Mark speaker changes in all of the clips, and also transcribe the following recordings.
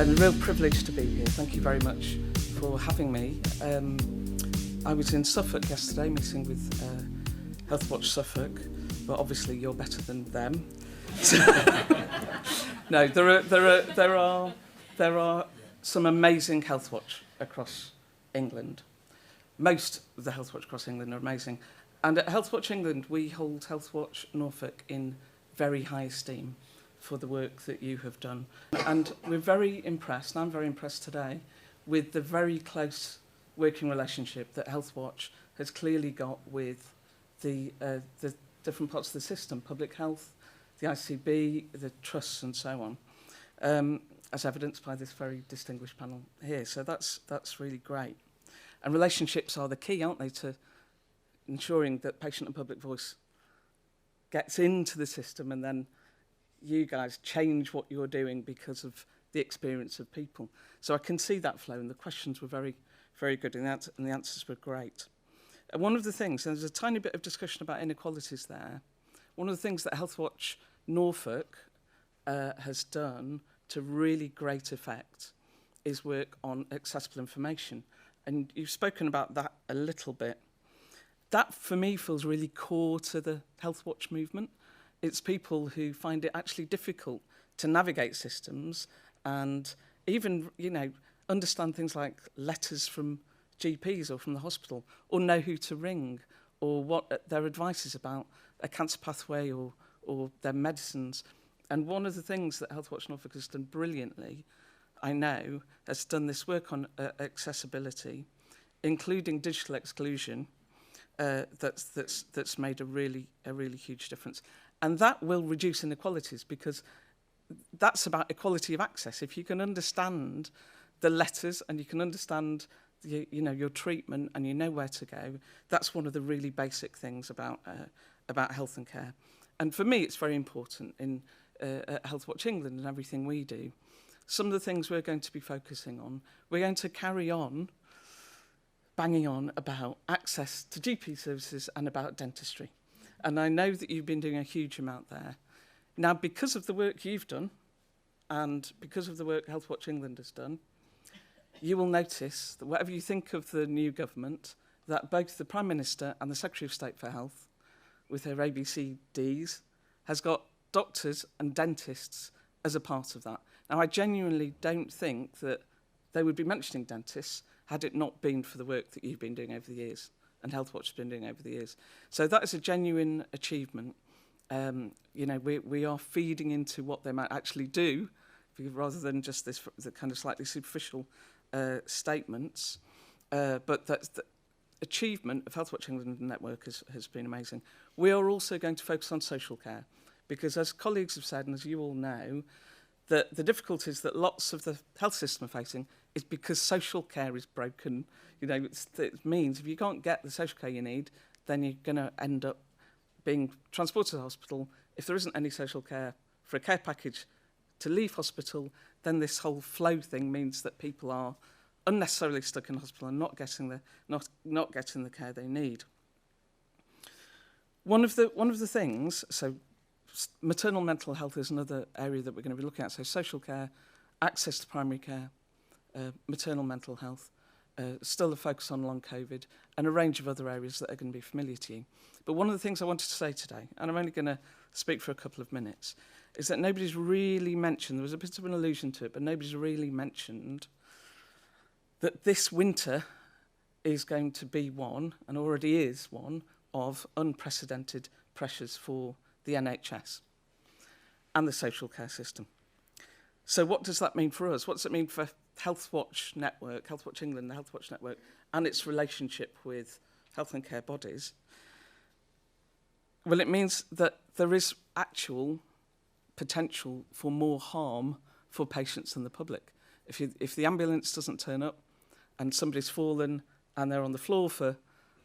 Speaker 1: A real privilege to be here. Thank you very much for having me. I was in Suffolk yesterday meeting with Healthwatch Suffolk, but obviously you're better than them. No, there are some amazing Healthwatch across England. Most of the Healthwatch across England are amazing. And at Healthwatch England, we hold Healthwatch Norfolk in very high esteem for the work that you have done. And we're very impressed, and I'm very impressed today, with the very close working relationship that Healthwatch has clearly got with the different parts of the system, public health, the ICB, the trusts and so on, as evidenced by this very distinguished panel here. So that's really great. And relationships are the key, aren't they, to ensuring that patient and public voice gets into the system, and then you guys change what you're doing because of the experience of people. So I can see that flow, and the questions were very, very good, and the answers were great. And one of the things, and there's a tiny bit of discussion about inequalities there, one of the things that Healthwatch Norfolk has done to really great effect is work on accessible information. And you've spoken about that a little bit. That, for me, feels really core to the Healthwatch movement. It's people who find it actually difficult to navigate systems and even, understand things like letters from GPs or from the hospital, or know who to ring, or what their advice is about a cancer pathway or their medicines. And one of the things that Healthwatch Norfolk has done brilliantly, I know, has done this work on accessibility, including digital exclusion, that's made a really huge difference. And that will reduce inequalities, because that's about equality of access. If you can understand the letters and you can understand your treatment and you know where to go, that's one of the really basic things about health and care. And for me, it's very important in at Healthwatch England and everything we do. Some of the things we're going to be focusing on, we're going to carry on banging on about access to GP services and about dentistry. And I know that you've been doing a huge amount there. Now, because of the work you've done, and because of the work Healthwatch England has done, you will notice that whatever you think of the new government, that both the Prime Minister and the Secretary of State for Health, with her ABCDs, has got doctors and dentists as a part of that. Now, I genuinely don't think that they would be mentioning dentists had it not been for the work that you've been doing over the years, and Healthwatch has been doing over the years. So that is a genuine achievement. We are feeding into what they might actually do, rather than just the kind of slightly superficial statements. But that's the achievement of Healthwatch England Network has been amazing. We are also going to focus on social care, because as colleagues have said, and as you all know, that the difficulties that lots of the health system are facing is because social care is broken. It means if you can't get the social care you need, then you're going to end up being transported to the hospital. If there isn't any social care for a care package to leave hospital, then this whole flow thing means that people are unnecessarily stuck in hospital and not getting the care they need. One of the things, so maternal mental health is another area that we're going to be looking at. So social care, access to primary care, maternal mental health, still a focus on long COVID, and a range of other areas that are going to be familiar to you. But one of the things I wanted to say today, and I'm only going to speak for a couple of minutes, is that nobody's really mentioned, there was a bit of an allusion to it, but nobody's really mentioned that this winter is going to be one, and already is one, of unprecedented pressures for the NHS and the social care system. So what does that mean for us? What does it mean for Healthwatch Network, Healthwatch England, the Healthwatch Network, and its relationship with health and care bodies? Well, it means that there is actual potential for more harm for patients and the public. If the ambulance doesn't turn up and somebody's fallen and they're on the floor for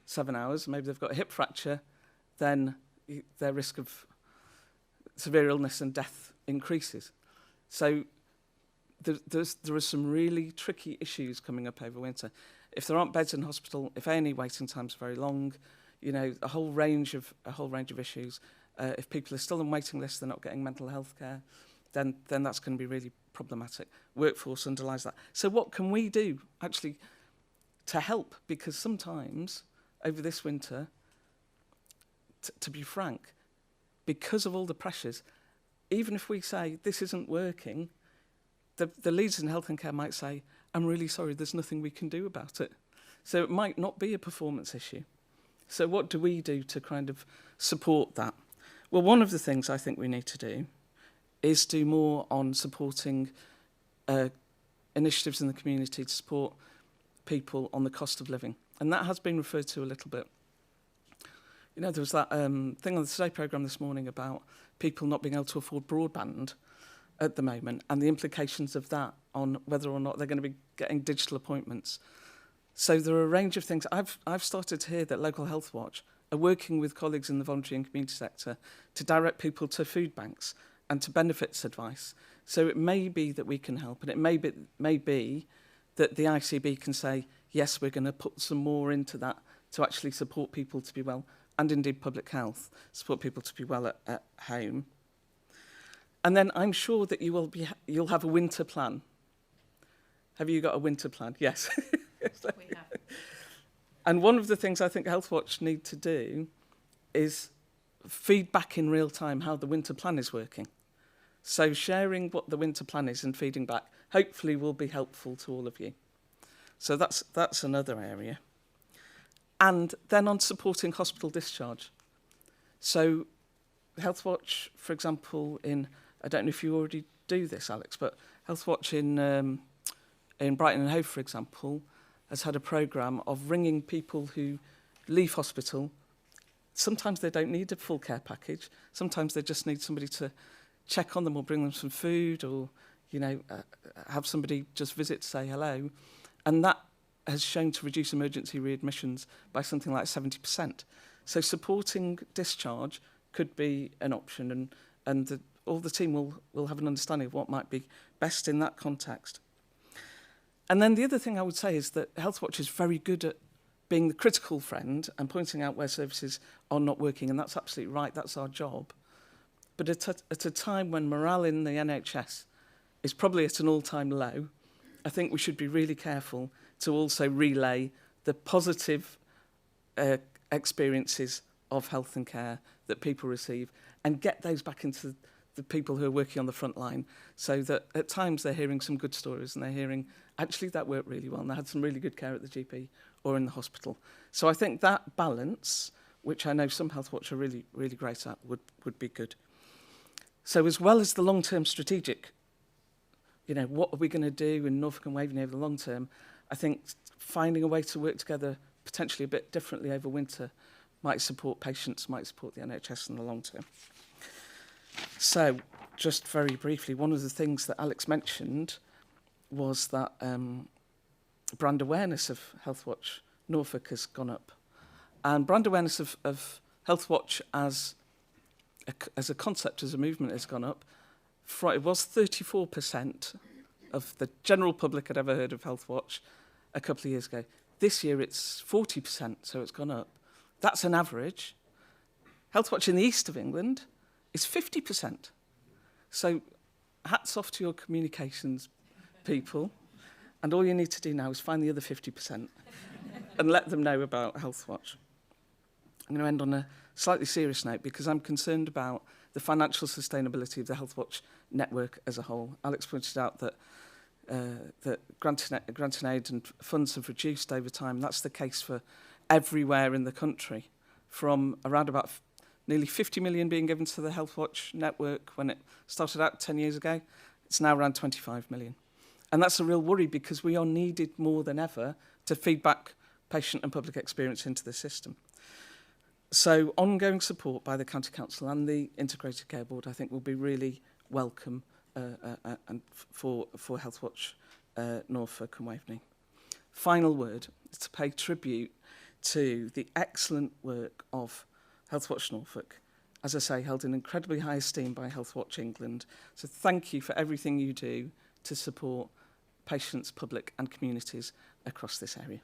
Speaker 1: 7 hours, maybe they've got a hip fracture, then their risk of severe illness and death increases. So there are some really tricky issues coming up over winter. If there aren't beds in hospital, if A&E waiting times are very long, a whole range of issues. If people are still on waiting lists, they're not getting mental health care. then that's going to be really problematic. Workforce underlies that. So what can we do actually to help? Because sometimes over this winter, to be frank, because of all the pressures, even if we say this isn't working, the leaders in health and care might say, I'm really sorry, there's nothing we can do about it. So it might not be a performance issue. So what do we do to kind of support that? Well, one of the things I think we need to do is do more on supporting initiatives in the community to support people on the cost of living. And that has been referred to a little bit. You know, there was that thing on the Today programme this morning about people not being able to afford broadband at the moment and the implications of that on whether or not they're going to be getting digital appointments. So there are a range of things. I've started to hear that local Healthwatch are working with colleagues in the voluntary and community sector to direct people to food banks and to benefits advice. So it may be that we can help, and it may be that the ICB can say, yes, we're going to put some more into that to actually support people to be well, and indeed public health, support people to be well at home. And then I'm sure that you'll have a winter plan. Have you got a winter plan? Yes.
Speaker 2: We have.
Speaker 1: And one of the things I think Healthwatch need to do is feedback in real time how the winter plan is working. So sharing what the winter plan is and feeding back hopefully will be helpful to all of you. So that's another area. And then on supporting hospital discharge. So Healthwatch, for example, I don't know if you already do this, Alex, but Healthwatch in Brighton and Hove, for example, has had a programme of ringing people who leave hospital. Sometimes they don't need a full care package. Sometimes they just need somebody to check on them or bring them some food or, have somebody just visit to say hello. And that has shown to reduce emergency readmissions by something like 70%. So supporting discharge could be an option, and all the team will have an understanding of what might be best in that context. And then the other thing I would say is that Healthwatch is very good at being the critical friend and pointing out where services are not working, and that's absolutely right, that's our job. But at a time when morale in the NHS is probably at an all-time low, I think we should be really careful to also relay the positive experiences of health and care that people receive and get those back into the people who are working on the front line, so that at times they're hearing some good stories and they're hearing, actually, that worked really well and they had some really good care at the GP or in the hospital. So I think that balance, which I know some Healthwatch are really, really great at, would be good. So as well as the long-term strategic, what are we going to do in Norfolk and Waveney over the long term, I think finding a way to work together potentially a bit differently over winter might support patients, might support the NHS in the long term. So, just very briefly, one of the things that Alex mentioned was that brand awareness of Healthwatch Norfolk has gone up. And brand awareness of Healthwatch as a concept, as a movement, has gone up. It was 34% of the general public had ever heard of Healthwatch a couple of years ago. This year it's 40%, so it's gone up. That's an average. Healthwatch in the east of England is 50%. So hats off to your communications people. And all you need to do now is find the other 50% and let them know about Healthwatch. I'm going to end on a slightly serious note because I'm concerned about the financial sustainability of the Healthwatch network as a whole. Alex pointed out that grant and aid and funds have reduced over time. That's the case for everywhere in the country, from around about nearly 50 million being given to the Healthwatch network when it started out 10 years ago. It's now around 25 million. And that's a real worry because we are needed more than ever to feed back patient and public experience into the system. So ongoing support by the County Council and the Integrated Care Board, I think, will be really welcome and for Healthwatch Norfolk and Waveney. Final word is to pay tribute to the excellent work of Healthwatch Norfolk, as I say, held in incredibly high esteem by Healthwatch England. So thank you for everything you do to support patients, public and communities across this area.